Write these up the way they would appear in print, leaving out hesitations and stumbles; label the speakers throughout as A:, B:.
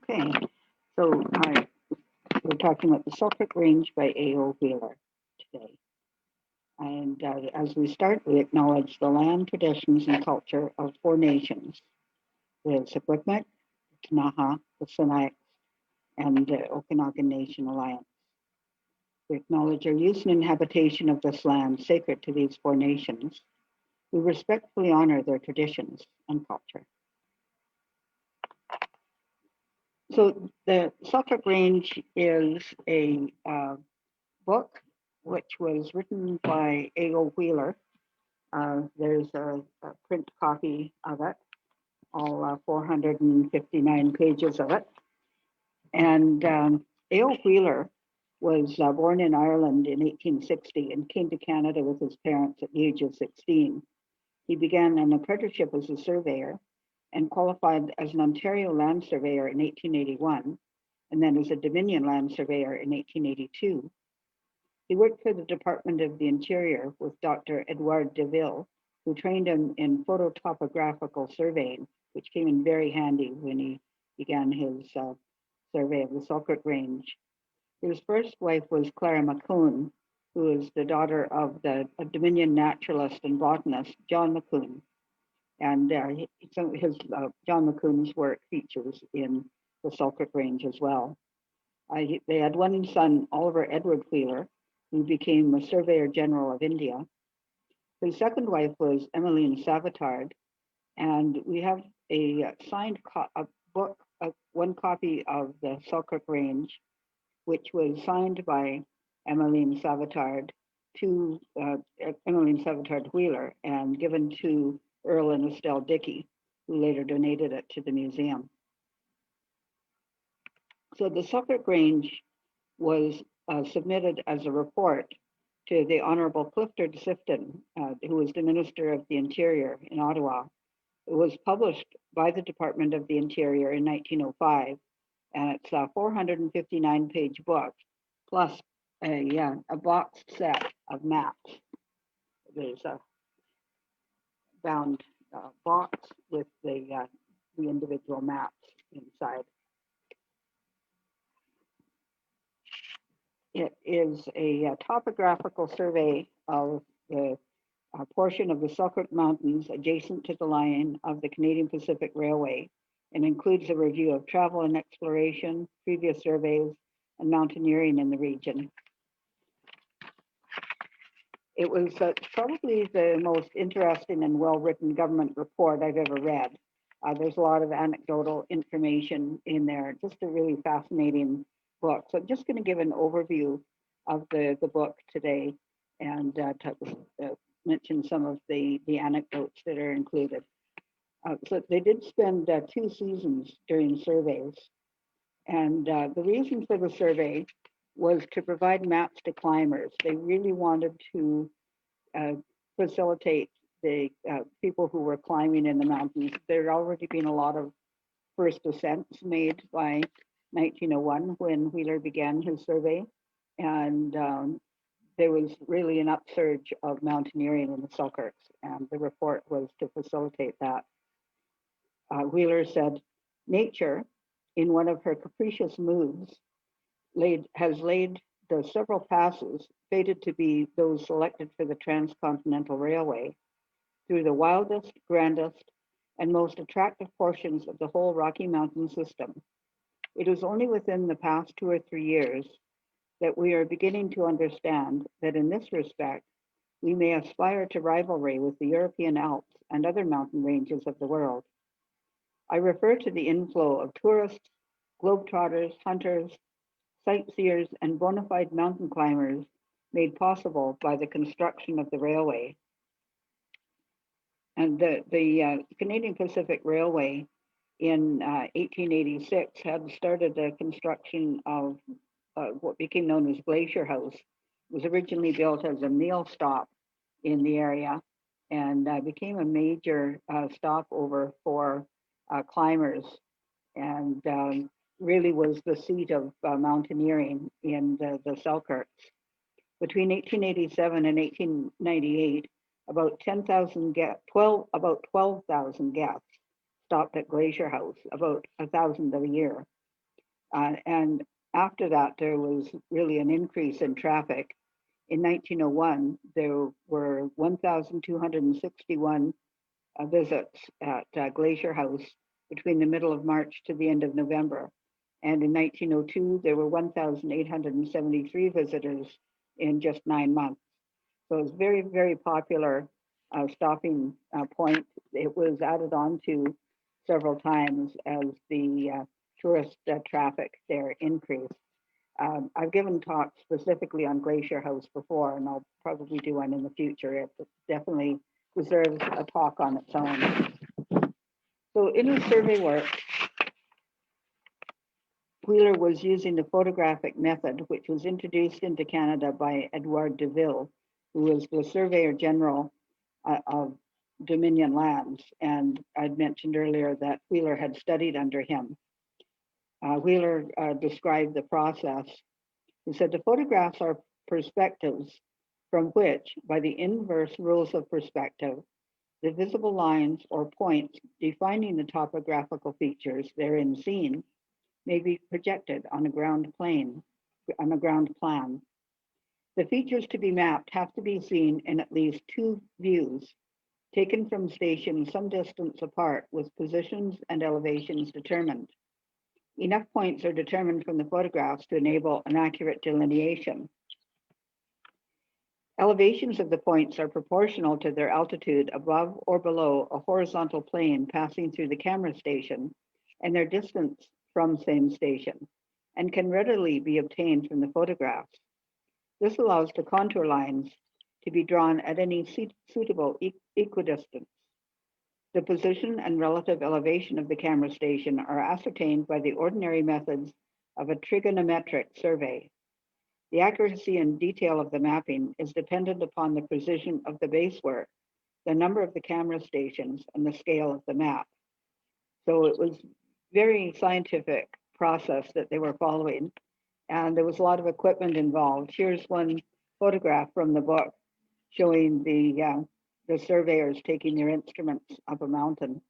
A: Okay, so we're talking about the Selkirk Range by A.O. Wheeler today. And as we start, we acknowledge the land, traditions, and culture of 4 nations, the Secwepemc, the Ktunaxa, the Sinixt, and the Okanagan Nation Alliance. We acknowledge our use and habitation of this land sacred to these 4 nations. We respectfully honor their traditions and culture. So the Selkirk Range is a book which was written by A.O. Wheeler. There's a print copy of it, all 459 pages of it. And A.O. Wheeler was born in Ireland in 1860 and came to Canada with his parents at the age of 16. He began an apprenticeship as a surveyor and qualified as an Ontario land surveyor in 1881, and then as a Dominion land surveyor in 1882. He worked for the Department of the Interior with Dr. Edouard Deville, who trained him in phototopographical surveying, which came in very handy when he began his survey of the Selkirk Range. His first wife was Clara Macoun, who is the daughter of the Dominion naturalist and botanist, John Macoun. And John Macoun's work features in the Selkirk Range as well. They had one son, Oliver Edward Wheeler, who became a Surveyor General of India. His second wife was Emmeline Savitard, and we have a signed book, one copy of the Selkirk Range, which was signed by Emmeline Savitard to Emmeline Savitard Wheeler and given to Earl and Estelle Dickey, who later donated it to the museum. So the Selkirk Range was submitted as a report to the Honorable Clifford Sifton, who was the Minister of the Interior in Ottawa. It was published by the Department of the Interior in 1905, and it's a 459-page book, plus a boxed set of maps. There's a bound box with the individual maps inside. It is a topographical survey of the portion of the Selkirk Mountains adjacent to the line of the Canadian Pacific Railway, and includes a review of travel and exploration, previous surveys, and mountaineering in the region. It was probably the most interesting and well-written government report I've ever read. There's a lot of anecdotal information in there, just a really fascinating book. So I'm just going to give an overview of the book today and mention some of the anecdotes that are included. So they did spend 2 seasons doing surveys. And the reason for the survey was to provide maps to climbers. They really wanted to facilitate the people who were climbing in the mountains. There had already been a lot of first ascents made by 1901 when Wheeler began his survey. And there was really an upsurge of mountaineering in the Selkirks, and the report was to facilitate that. Wheeler said, "Nature, in one of her capricious moods, has laid the several passes fated to be those selected for the Transcontinental Railway through the wildest, grandest, and most attractive portions of the whole Rocky Mountain system. It is only within the past 2 or 3 years that we are beginning to understand that in this respect, we may aspire to rivalry with the European Alps and other mountain ranges of the world. I refer to the inflow of tourists, globetrotters, hunters, sightseers, and bona fide mountain climbers made possible by the construction of the railway." And the Canadian Pacific Railway in 1886 had started the construction of what became known as Glacier House. It was originally built as a meal stop in the area and became a major stopover for climbers, and really was the seat of mountaineering in the Selkirks. Between 1887 and 1898, about 12,000 guests stopped at Glacier House, about 1,000 a year. And after that, there was really an increase in traffic. In 1901, there were 1,261 visits at Glacier House between the middle of March to the end of November. And in 1902, there were 1,873 visitors in just 9 months. So it was very, very popular stopping point. It was added on to several times as the tourist traffic there increased. I've given talks specifically on Glacier House before, and I'll probably do one in the future. It definitely deserves a talk on its own. So in his survey work, Wheeler was using the photographic method, which was introduced into Canada by Edouard Deville, who was the Surveyor General of Dominion lands. And I'd mentioned earlier that Wheeler had studied under him. Wheeler described the process. He said, the photographs are perspectives from which, by the inverse rules of perspective, the visible lines or points defining the topographical features therein seen may be projected on a ground plan. The features to be mapped have to be seen in at least 2 views, taken from stations some distance apart with positions and elevations determined. Enough points are determined from the photographs to enable an accurate delineation. Elevations of the points are proportional to their altitude above or below a horizontal plane passing through the camera station and their distance from same station, and can readily be obtained from the photographs. This allows the contour lines to be drawn at any suitable equidistance. The position and relative elevation of the camera station are ascertained by the ordinary methods of a trigonometric survey. The accuracy and detail of the mapping is dependent upon the precision of the base work, the number of the camera stations, and the scale of the map. So it was very scientific process that they were following, and there was a lot of equipment involved. Here's one photograph from the book showing the surveyors taking their instruments up a mountain.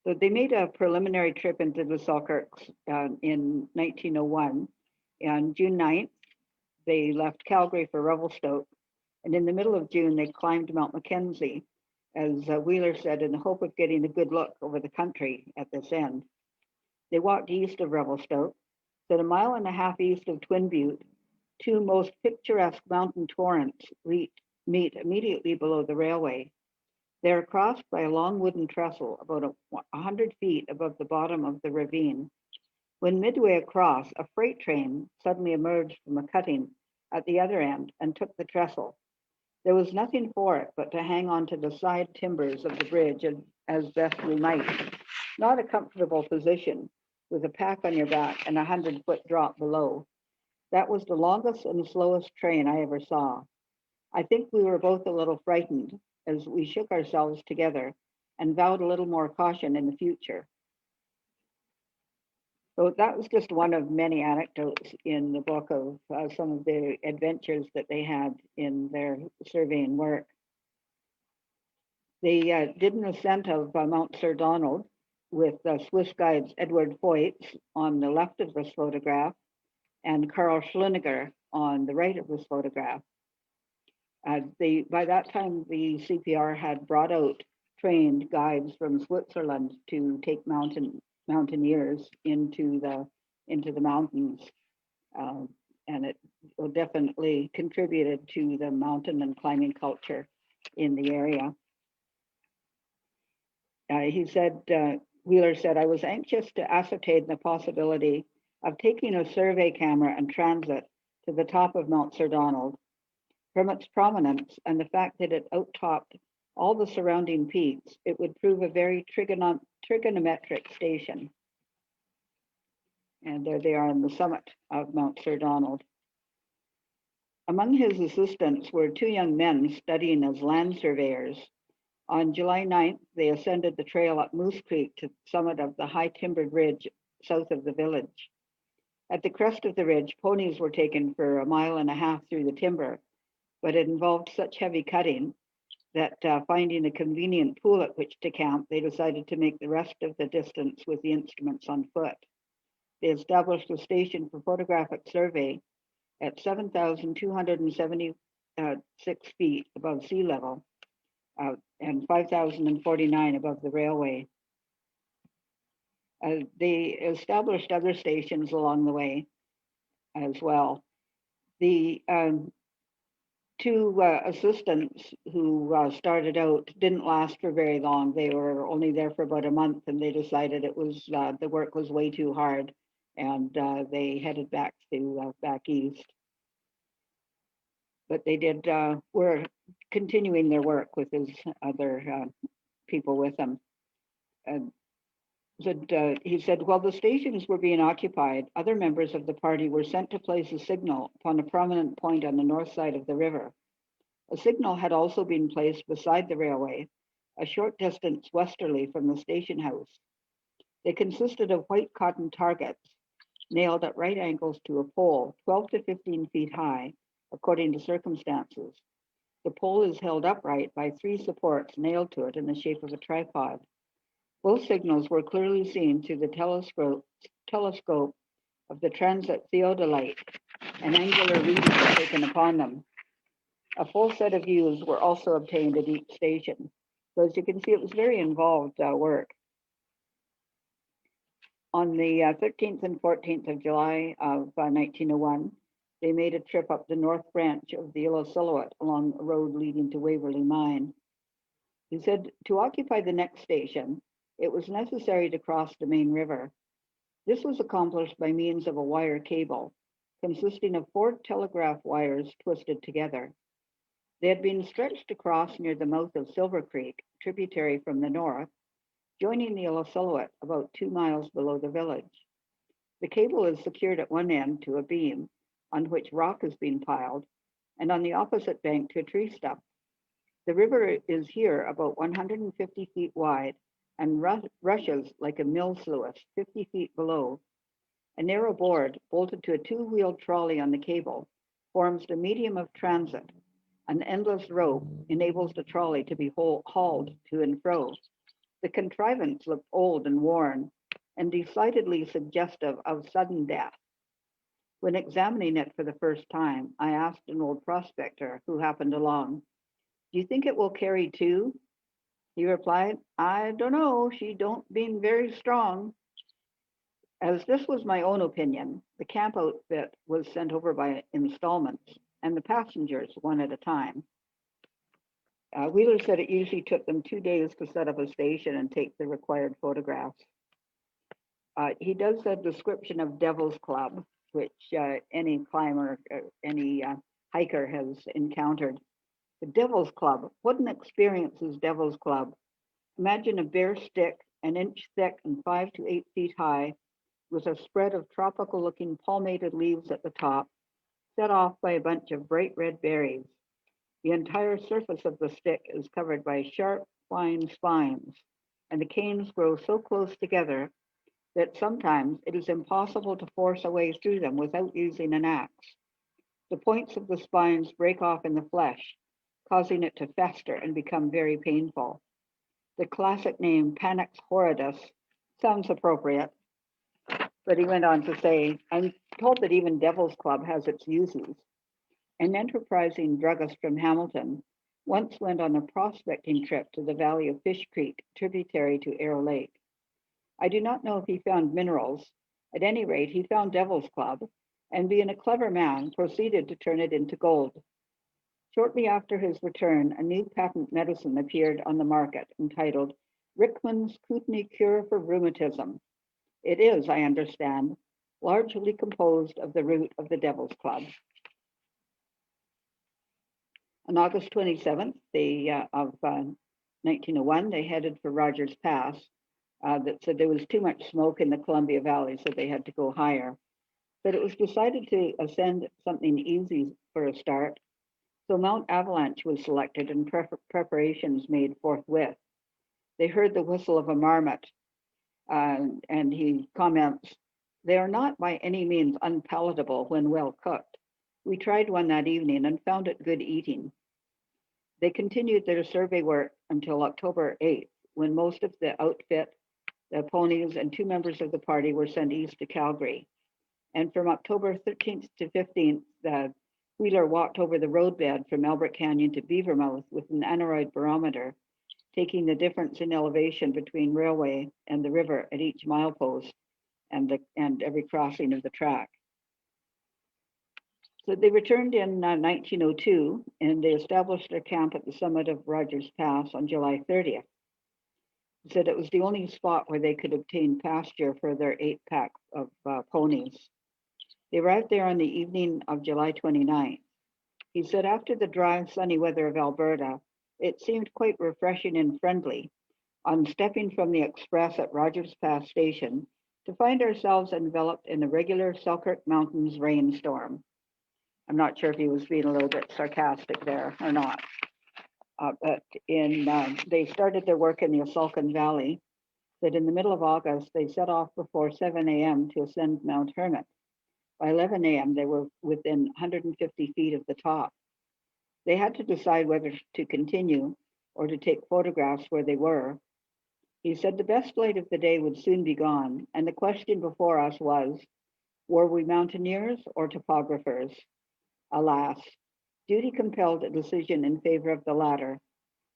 A: So they made a preliminary trip into the Selkirks in 1901. On June 9th, they left Calgary for Revelstoke, and in the middle of June, they climbed Mount McKenzie, as Wheeler said, in the hope of getting a good look over the country at this end. They walked east of Revelstoke, then 1.5 miles east of Twin Butte. 2 most picturesque mountain torrents meet immediately below the railway. They are crossed by a long wooden trestle about 100 feet above the bottom of the ravine. When midway across, a freight train suddenly emerged from a cutting at the other end and took the trestle. There was nothing for it but to hang on to the side timbers of the bridge as best we might. Not a comfortable position, with a pack on your back and a 100-foot drop below. That was the longest and slowest train I ever saw. I think we were both a little frightened as we shook ourselves together and vowed a little more caution in the future. So that was just one of many anecdotes in the book of some of the adventures that they had in their surveying work. They did an ascent of Mount Sir Donald with Swiss guides Edward Foyts on the left of this photograph and Karl Schluniger on the right of this photograph. By that time, the CPR had brought out trained guides from Switzerland to take mountaineers into the mountains, and it definitely contributed to the mountain and climbing culture in the area. Wheeler said, I was anxious to ascertain the possibility of taking a survey camera and transit to the top of Mount Sir Donald. From its prominence and the fact that it outtopped all the surrounding peaks, it would prove a very trigonometric station. And there they are on the summit of Mount Sir Donald. Among his assistants were 2 young men studying as land surveyors. On July 9th, they ascended the trail up Moose Creek to the summit of the high timbered ridge south of the village. At the crest of the ridge, ponies were taken for 1.5 miles through the timber, but it involved such heavy cutting that finding a convenient pool at which to camp, they decided to make the rest of the distance with the instruments on foot. They established a station for photographic survey at 7,276 feet above sea level and 5,049 above the railway. They established other stations along the way as well. The two assistants who started out didn't last for very long. They were only there for about a month, and they decided it was the work was way too hard, and they headed back to back east. But they were continuing their work with his other people with them. He said, while the stations were being occupied, other members of the party were sent to place a signal upon a prominent point on the north side of the river. A signal had also been placed beside the railway, a short distance westerly from the station house. They consisted of white cotton targets nailed at right angles to a pole, 12 to 15 feet high, according to circumstances. The pole is held upright by 3 supports nailed to it in the shape of a tripod. Both signals were clearly seen through the telescope of the transit theodolite, and angular readings were taken upon them. A full set of views were also obtained at each station. So as you can see, it was very involved work. On the 13th and 14th of July of 1901, they made a trip up the north branch of the Yellow Silhouette along a road leading to Waverley Mine. He said to occupy the next station, it was necessary to cross the main river. This was accomplished by means of a wire cable, consisting of 4 telegraph wires twisted together. They had been stretched across near the mouth of Silver Creek, tributary from the north, joining the Yellow Silhouette about 2 miles below the village. The cable is secured at one end to a beam on which rock has been piled, and on the opposite bank to a tree stump. The river is here about 150 feet wide and rushes like a mill sluice 50 feet below. A narrow board bolted to a 2-wheeled trolley on the cable forms the medium of transit. An endless rope enables the trolley to be hauled to and fro. The contrivance looked old and worn and decidedly suggestive of sudden death. When examining it for the first time, I asked an old prospector who happened along, "Do you think it will carry 2?" He replied, "I don't know, she don't been very strong." As this was my own opinion, the camp outfit was sent over by installments, and the passengers one at a time. Wheeler said it usually took them 2 days to set up a station and take the required photographs. He does a description of Devil's Club, which any climber, any hiker has encountered. The Devil's Club, what an experience is Devil's Club. Imagine a bare stick, an inch thick and 5 to 8 feet high, with a spread of tropical looking palmated leaves at the top, set off by a bunch of bright red berries. The entire surface of the stick is covered by sharp, fine spines, and the canes grow so close together that sometimes it is impossible to force a way through them without using an axe. The points of the spines break off in the flesh, causing it to fester and become very painful. The classic name Panax horridus sounds appropriate, but he went on to say, "I'm told that even Devil's Club has its uses. An enterprising druggist from Hamilton once went on a prospecting trip to the valley of Fish Creek, tributary to Arrow Lake. I do not know if he found minerals. At any rate, he found Devil's Club, and being a clever man, proceeded to turn it into gold. Shortly after his return, a new patent medicine appeared on the market entitled Rickman's Kootenai Cure for Rheumatism. It is, I understand, largely composed of the root of the Devil's Club." On August 27th of 1901, they headed for Rogers Pass. That said there was too much smoke in the Columbia Valley, so they had to go higher. But it was decided to ascend something easy for a start. So Mount Avalanche was selected and preparations made forthwith. They heard the whistle of a marmot, and he comments, "They are not by any means unpalatable when well cooked. We tried one that evening and found it good eating." They continued their survey work until October 8th, when most of the outfit, the ponies, and 2 members of the party were sent east to Calgary. And from October 13th to 15th, the Wheeler walked over the roadbed from Albert Canyon to Beavermouth with an aneroid barometer, taking the difference in elevation between railway and the river at each milepost and every crossing of the track. So they returned in 1902, and they established their camp at the summit of Rogers Pass on July 30th. They said it was the only spot where they could obtain pasture for their 8-pack of ponies. They arrived there on the evening of July 29th. He said after the dry, sunny weather of Alberta, it seemed quite refreshing and friendly on stepping from the express at Rogers Pass Station to find ourselves enveloped in a regular Selkirk Mountains rainstorm. I'm not sure if he was being a little bit sarcastic there or not. But they started their work in the Falcon Valley, that in the middle of August, they set off before 7 a.m. to ascend Mount Hermit. By 11 a.m., they were within 150 feet of the top. They had to decide whether to continue or to take photographs where they were. He said the best light of the day would soon be gone, and the question before us was, were we mountaineers or topographers? Alas, duty compelled a decision in favor of the latter,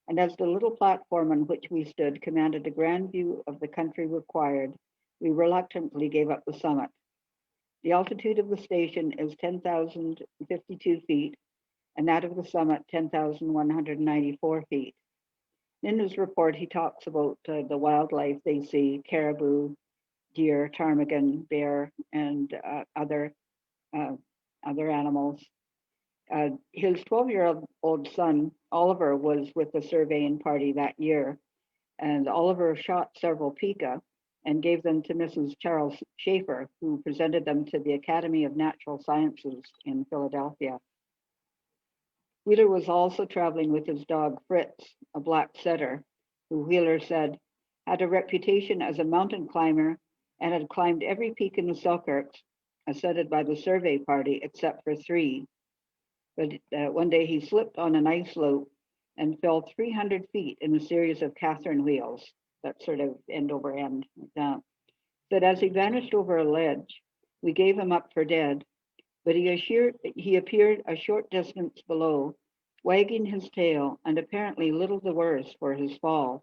A: and as the little platform on which we stood commanded a grand view of the country required, we reluctantly gave up the summit. The altitude of the station is 10,052 feet, and that of the summit, 10,194 feet. In his report, he talks about the wildlife they see: caribou, deer, ptarmigan, bear, and other animals. His 12-year-old son, Oliver, was with the surveying party that year, and Oliver shot several pika and gave them to Mrs. Charles Shaffer, who presented them to the Academy of Natural Sciences in Philadelphia. Wheeler was also traveling with his dog Fritz, a black setter, who Wheeler said had a reputation as a mountain climber and had climbed every peak in the Selkirks, ascended by the survey party except for 3. But one day he slipped on an ice slope and fell 300 feet in a series of Catherine wheels, that sort of end over end. But as he vanished over a ledge, we gave him up for dead, but he appeared a short distance below, wagging his tail and apparently little the worse for his fall.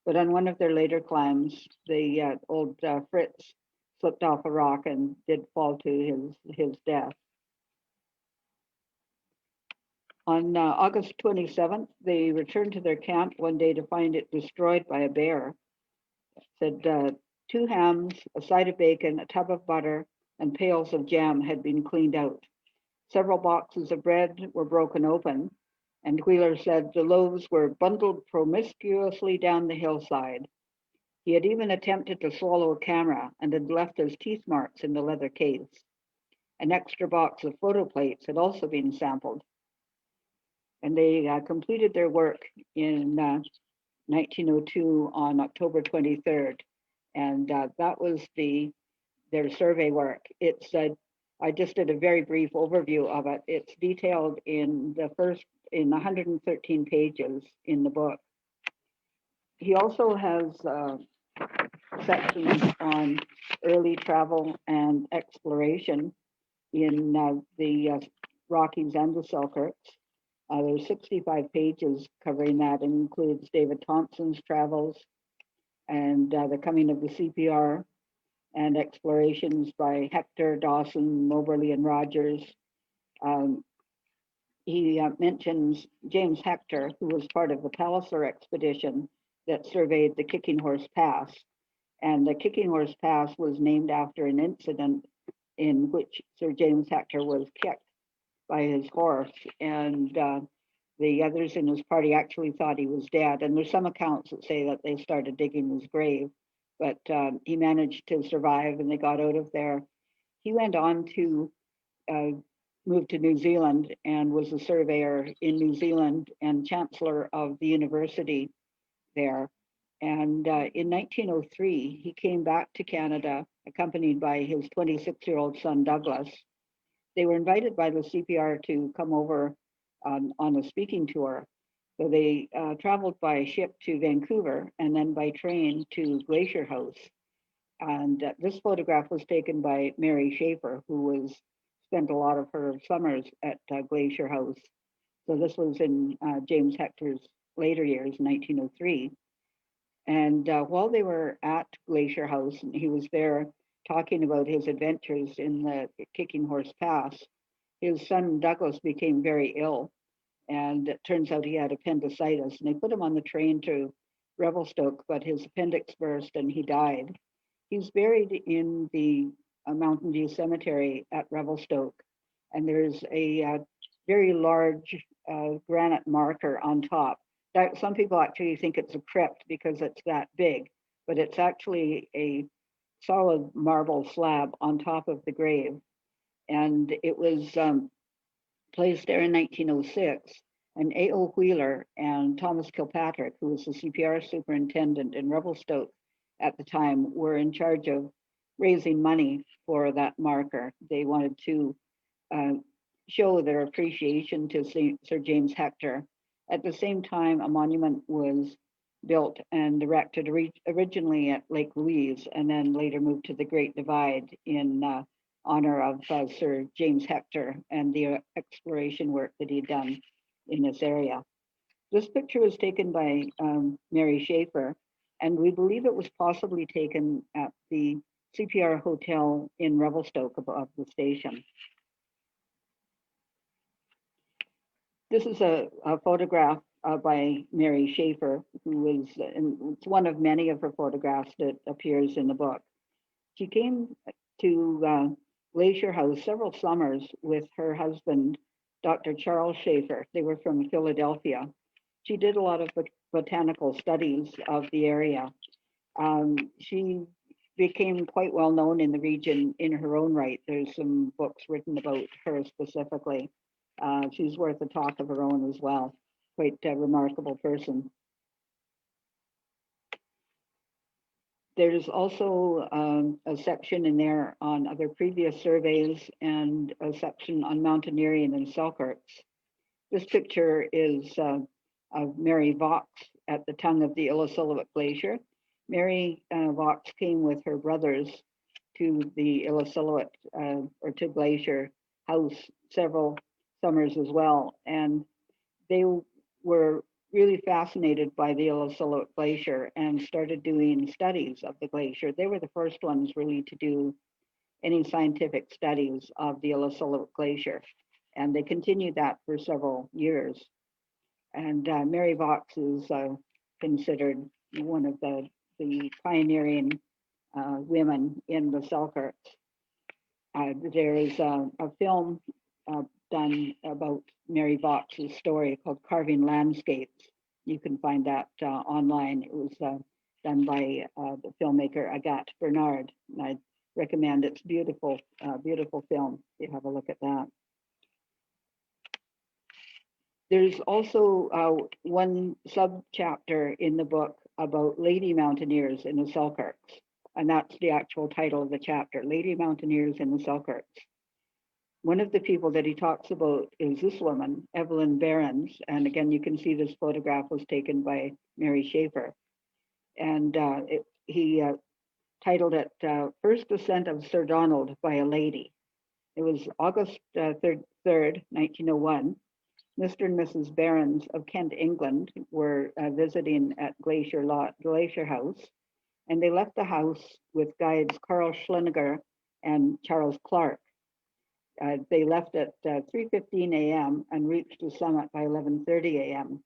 A: But on one of their later climbs, the old Fritz slipped off a rock and did fall to his death. On August 27th, they returned to their camp one day to find it destroyed by a bear. Said 2 hams, a side of bacon, a tub of butter, and pails of jam had been cleaned out. Several boxes of bread were broken open, and Wheeler said the loaves were bundled promiscuously down the hillside. He had even attempted to swallow a camera and had left his teeth marks in the leather case. An extra box of photo plates had also been sampled. And they completed their work in 1902 on October 23rd. And that was their survey work. It's I just did a very brief overview of it. It's detailed in the 113 pages in the book. He also has sections on early travel and exploration in the Rockies and the Selkirks. There's 65 pages covering that, and includes David Thompson's travels and the coming of the CPR and explorations by Hector, Dawson, Moberly, and Rogers. He mentions James Hector, who was part of the Palliser expedition that surveyed the Kicking Horse Pass. And the Kicking Horse Pass was named after an incident in which Sir James Hector was kicked by his horse, and the others in his party actually thought he was dead. And there's some accounts that say that they started digging his grave, but he managed to survive and they got out of there. He went on to move to New Zealand and was a surveyor in New Zealand and chancellor of the university there. And in 1903, he came back to Canada, accompanied by his 26-year-old son, Douglas. They were invited by the CPR to come over on a speaking tour. So they traveled by ship to Vancouver and then by train to Glacier House. And this photograph was taken by Mary Shaffer, who spent a lot of her summers at Glacier House. So this was in James Hector's later years, 1903. And while they were at Glacier House, and he was there talking about his adventures in the Kicking Horse Pass, his son Douglas became very ill. And it turns out he had appendicitis. And they put him on the train to Revelstoke, but his appendix burst and he died. He's buried in the Mountain View Cemetery at Revelstoke. And there's a very large granite marker on top. Some people actually think it's a crypt because it's that big, but it's actually a solid marble slab on top of the grave. And it was placed there in 1906. And A.O. Wheeler and Thomas Kilpatrick, who was the CPR superintendent in Revelstoke at the time, were in charge of raising money for that marker. They wanted to show their appreciation to Sir James Hector. At the same time, a monument was built and erected originally at Lake Louise and then later moved to the Great Divide in honor of Sir James Hector and the exploration work that he'd done in this area. This picture was taken by Mary Shaffer, and we believe it was possibly taken at the CPR Hotel in Revelstoke above the station. This is a photograph by Mary Shaffer, who was, and it's one of many of her photographs that appears in the book. She came to Glacier House several summers with her husband, Dr. Charles Shaffer. They were from Philadelphia. She did a lot of botanical studies of the area. She became quite well known in the region in her own right. There's some books written about her specifically. She's worth a talk of her own as well. Quite a remarkable person. There's also a section in there on other previous surveys and a section on mountaineering and Selkirks. This picture is of Mary Vaux at the tongue of the Illecillewaet Glacier. Mary Vaux came with her brothers to the Illecillewaet or to Glacier House several summers as well. And they were really fascinated by the Illecillewaet Glacier and started doing studies of the glacier. They were the first ones really to do any scientific studies of the Illecillewaet Glacier. And they continued that for several years. And Mary Vaux is considered one of the pioneering women in the Selkirks. There is a film done about Mary Vaux's story called Carving Landscapes. You can find that online. It was done by the filmmaker Agathe Bernard. And I recommend it's beautiful, beautiful film. You have a look at that. There's also one sub-chapter in the book about lady mountaineers in the Selkirks. And that's the actual title of the chapter, Lady Mountaineers in the Selkirks. One of the people that he talks about is this woman, Evelyn Behrens. And again, you can see this photograph was taken by Mary Shaffer. And he titled it First Ascent of Sir Donald by a Lady. It was August 3rd, 1901. Mr. and Mrs. Behrens of Kent, England were visiting at Glacier House. And they left the house with guides Carl Schleniger and Charles Clark. They left at 3:15 a.m. and reached the summit by 11:30 a.m.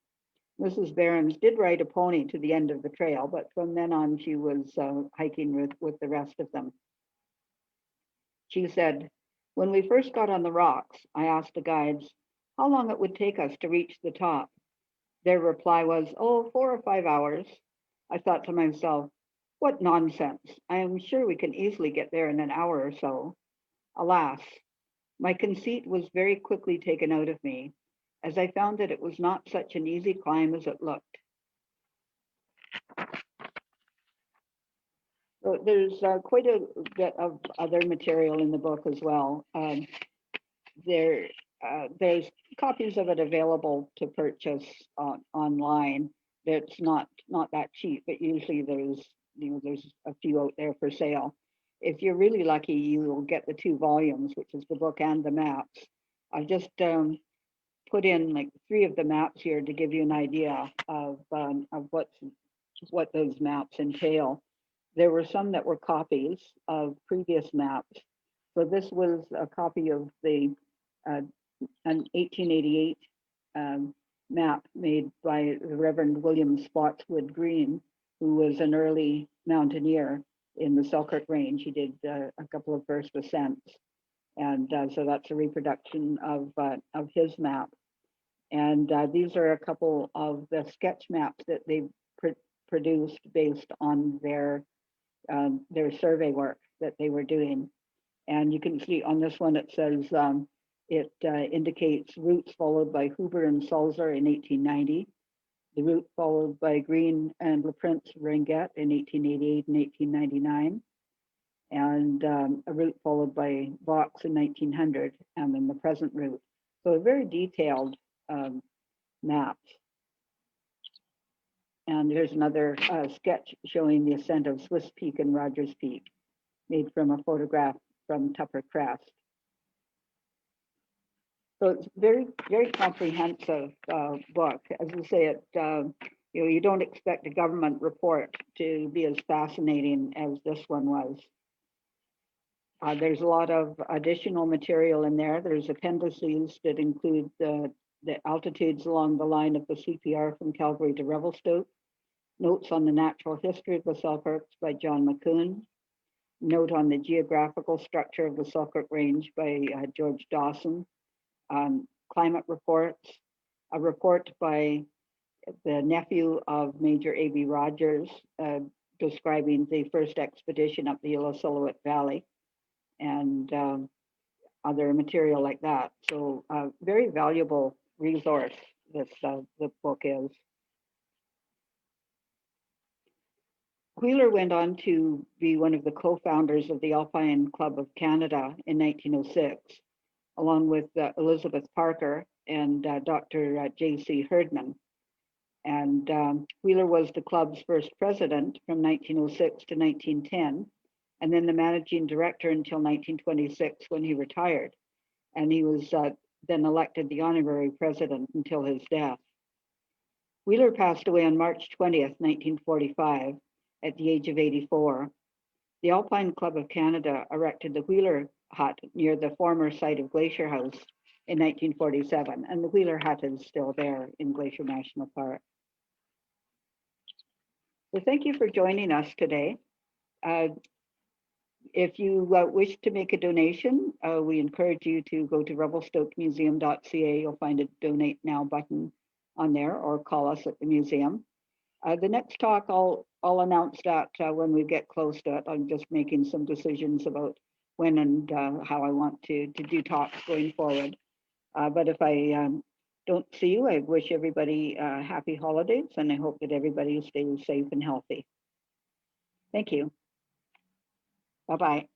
A: Mrs. Behrens did ride a pony to the end of the trail, but from then on she was hiking with the rest of them. She said, "When we first got on the rocks, I asked the guides how long it would take us to reach the top. Their reply was, 4 or 5 hours. I thought to myself, what nonsense. I am sure we can easily get there in an hour or so. Alas, my conceit was very quickly taken out of me, as I found that it was not such an easy climb as it looked." So there's quite a bit of other material in the book as well. There there's copies of it available to purchase online. It's not that cheap, but usually there's a few out there for sale. If you're really lucky, you will get the 2 volumes, which is the book and the maps. I've just put in like 3 of the maps here to give you an idea of what those maps entail. There were some that were copies of previous maps. So this was a copy of an 1888 map made by the Reverend William Spotswood Green, who was an early mountaineer in the Selkirk Range. He did a couple of first ascents. And so that's a reproduction of his map. And these are a couple of the sketch maps that they produced based on their survey work that they were doing. And you can see on this one, it says it indicates routes followed by Huber and Sulzer in 1890, the route followed by Green and LaPrince Ringet in 1888 and 1899, and a route followed by Vox in 1900, and then the present route. So a very detailed map. And here's another sketch showing the ascent of Swiss Peak and Rogers Peak, made from a photograph from Tupper Crest. So it's very, very comprehensive book. As I say, you don't expect a government report to be as fascinating as this one was. There's a lot of additional material in there. There's appendices that include the altitudes along the line of the CPR from Calgary to Revelstoke, notes on the natural history of the Selkirks by John Macoun, note on the geographical structure of the Selkirk Range by George Dawson, climate reports, a report by the nephew of Major A.B. Rogers describing the first expedition up the Yellow Silhouette Valley, and other material like that. So very valuable resource this the book is. Wheeler went on to be one of the co-founders of the Alpine Club of Canada in 1906, along with Elizabeth Parker and Dr. J.C. Herdman. And Wheeler was the club's first president from 1906 to 1910, and then the managing director until 1926 when he retired. And he was then elected the honorary president until his death. Wheeler passed away on March 20th, 1945, at the age of 84. The Alpine Club of Canada erected the Wheeler Hut near the former site of Glacier House in 1947, and the Wheeler Hut is still there in Glacier National Park. So thank you for joining us today. If you wish to make a donation, we encourage you to go to revelstokemuseum.ca. You'll find a donate now button on there, or call us at the museum. The next talk, I'll announce that when we get close to it. I'm just making some decisions about when and how I want to do talks going forward. But if I don't see you, I wish everybody happy holidays, and I hope that everybody stays safe and healthy. Thank you. Bye-bye.